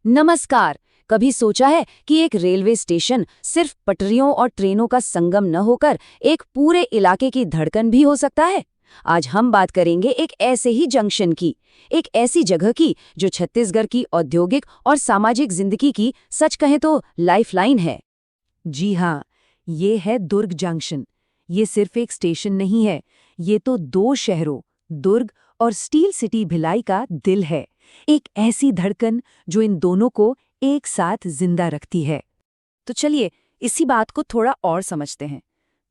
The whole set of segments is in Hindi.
नमस्कार। कभी सोचा है कि एक रेलवे स्टेशन सिर्फ पटरियों और ट्रेनों का संगम न होकर एक पूरे इलाके की धड़कन भी हो सकता है? आज हम बात करेंगे एक ऐसे ही जंक्शन की, एक ऐसी जगह की जो छत्तीसगढ़ की औद्योगिक और सामाजिक जिंदगी की सच कहें तो लाइफलाइन है। जी हाँ, ये है दुर्ग जंक्शन। ये सिर्फ एक स्टेशन नहीं है, ये तो दो शहरों, दुर्ग और स्टील सिटी भिलाई का दिल है। एक ऐसी धड़कन जो इन दोनों को एक साथ जिंदा रखती है। तो चलिए इसी बात को थोड़ा और समझते हैं।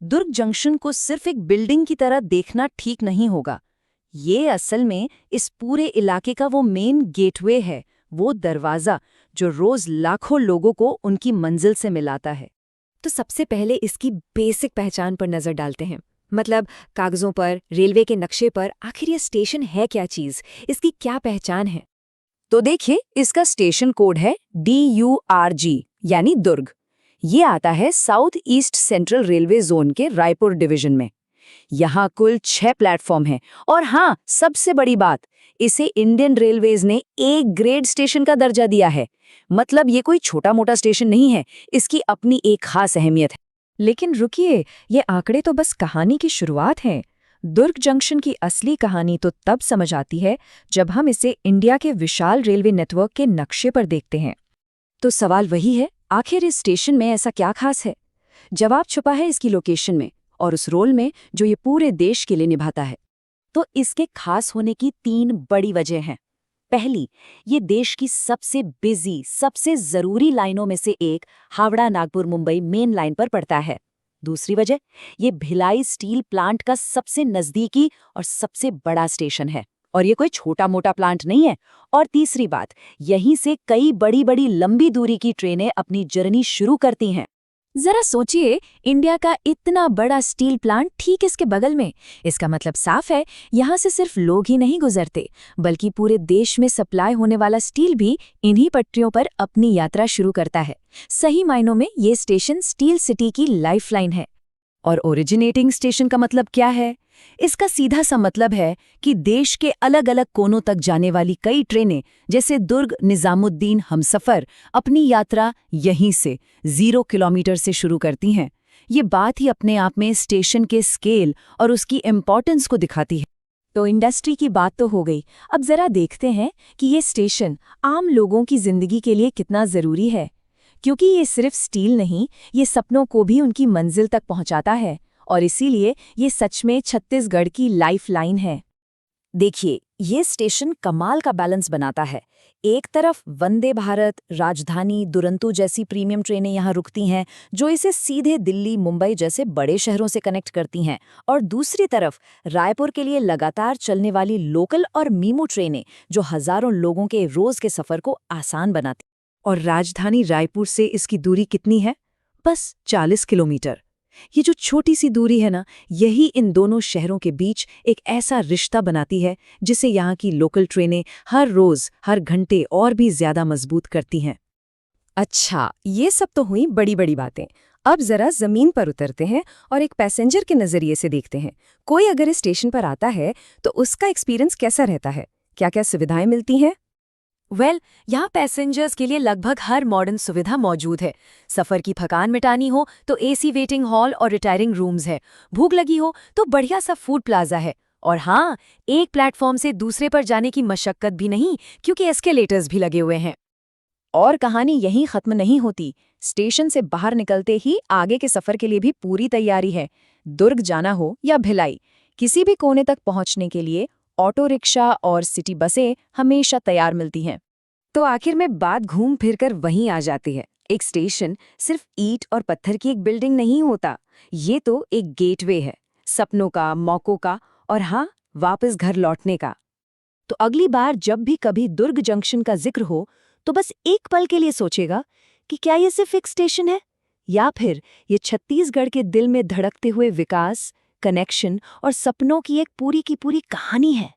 दुर्ग जंक्शन को सिर्फ एक बिल्डिंग की तरह देखना ठीक नहीं होगा। ये असल में इस पूरे इलाके का वो मेन गेटवे है, वो दरवाज़ा जो रोज लाखों लोगों को उनकी मंजिल से मिलाता है। तो सबसे पहले इसकी बेसिक पहचान पर नजर डालते हैं। मतलब कागजों पर, रेलवे के नक्शे पर आखिर ये स्टेशन है क्या चीज, इसकी क्या पहचान है? तो देखिए, इसका स्टेशन कोड है DURG यानी दुर्ग। ये आता है south east central railway zone के रायपुर डिवीजन में। यहाँ कुल 6 प्लेटफॉर्म हैं और हाँ, सबसे बड़ी बात, इसे इंडियन रेलवेज ने ए ग्रेड स्टेशन का दर्जा दिया है। मतलब ये कोई छोटा मोटा स्टेशन नहीं है, इसकी अपनी एक खास अहमियत है। लेकिन रुकिए, ये आंकड़े तो बस कहानी की शुरुआत हैं। दुर्ग जंक्शन की असली कहानी तो तब समझ आती है जब हम इसे इंडिया के विशाल रेलवे नेटवर्क के नक्शे पर देखते हैं। तो सवाल वही है, आखिर इस स्टेशन में ऐसा क्या खास है? जवाब छुपा है इसकी लोकेशन में और उस रोल में जो ये पूरे देश के लिए निभाता है। तो इसके खास होने की 3 बड़ी वजह हैं। पहली, ये देश की सबसे बिजी, सबसे जरूरी लाइनों में से एक हावड़ा नागपुर मुंबई मेन लाइन पर पड़ता है। दूसरी वजह, ये भिलाई स्टील प्लांट का सबसे नजदीकी और सबसे बड़ा स्टेशन है और ये कोई छोटा मोटा प्लांट नहीं है। और तीसरी बात, यहीं से कई बड़ी बड़ी लंबी दूरी की ट्रेनें अपनी जर्नी शुरू करती हैं। जरा सोचिए, इंडिया का इतना बड़ा स्टील प्लांट ठीक इसके बगल में। इसका मतलब साफ है, यहाँ से सिर्फ लोग ही नहीं गुजरते, बल्कि पूरे देश में सप्लाई होने वाला स्टील भी इन्हीं पटरियों पर अपनी यात्रा शुरू करता है। सही मायनों में ये स्टेशन स्टील सिटी की लाइफलाइन है। और ओरिजिनेटिंग स्टेशन का मतलब क्या है? इसका सीधा सा मतलब है कि देश के अलग अलग कोनों तक जाने वाली कई ट्रेनें, जैसे दुर्ग निजामुद्दीन हमसफर, अपनी यात्रा यहीं से 0 किलोमीटर से शुरू करती हैं। ये बात ही अपने आप में स्टेशन के स्केल और उसकी इम्पोर्टेंस को दिखाती है। तो इंडस्ट्री की बात तो हो गई, अब जरा देखते हैं कि ये स्टेशन आम लोगों की जिंदगी के लिए कितना जरूरी है। क्योंकि ये सिर्फ स्टील नहीं, ये सपनों को भी उनकी मंजिल तक पहुंचाता है और इसीलिए ये सच में छत्तीसगढ़ की लाइफलाइन है। देखिए, ये स्टेशन कमाल का बैलेंस बनाता है। एक तरफ वंदे भारत, राजधानी, दुरंतो जैसी प्रीमियम ट्रेनें यहाँ रुकती हैं, जो इसे सीधे दिल्ली, मुंबई जैसे बड़े शहरों से कनेक्ट करती हैं। और दूसरी तरफ रायपुर के लिए लगातार चलने वाली लोकल और मीमू ट्रेनें, जो हजारों लोगों के रोज के सफर को आसान बनाती। और राजधानी रायपुर से इसकी दूरी कितनी है? बस 40 किलोमीटर। ये जो छोटी सी दूरी है ना, यही इन दोनों शहरों के बीच एक ऐसा रिश्ता बनाती है जिसे यहाँ की लोकल ट्रेनें हर रोज, हर घंटे और भी ज्यादा मजबूत करती हैं। अच्छा, ये सब तो हुई बड़ी बड़ी बातें। अब जरा जमीन पर उतरते हैं और एक पैसेंजर के नजरिए से देखते हैं। कोई अगर इस स्टेशन पर आता है तो उसका एक्सपीरियंस कैसा रहता है? क्या क्या सुविधाएं मिलती हैं? यहाँ पैसेंजर्स के लिए लगभग हर मॉडर्न सुविधा मौजूद है। सफर की थकान मिटानी हो तो एसी वेटिंग हॉल और रिटायरिंग रूम्स है। भूख लगी हो तो बढ़िया सा फूड प्लाजा है। और हाँ, एक प्लेटफॉर्म से दूसरे पर जाने की मशक्कत भी नहीं, क्योंकि एस्केलेटर्स भी लगे हुए हैं। और कहानी यहीं खत्म नहीं होती। स्टेशन से बाहर निकलते ही आगे के सफर के लिए भी पूरी तैयारी है। दुर्ग जाना हो या भिलाई, किसी भी कोने तक पहुंचने के लिए ऑटो रिक्शा और सिटी बसें हमेशा तैयार मिलती हैं। तो आखिर में बात घूम फिर कर वहीं आ जाती है। एक स्टेशन सिर्फ ईंट और पत्थर की एक बिल्डिंग नहीं होता, ये तो एक गेटवे है, सपनों का, मौकों का और हाँ, वापस घर लौटने का। तो अगली बार जब भी कभी दुर्ग जंक्शन का जिक्र हो, तो बस एक पल के लिए सोचेगा कि क्या ये सिर्फ एक स्टेशन है या फिर ये छत्तीसगढ़ के दिल में धड़कते हुए विकास, कनेक्शन और सपनों की एक पूरी की पूरी कहानी है।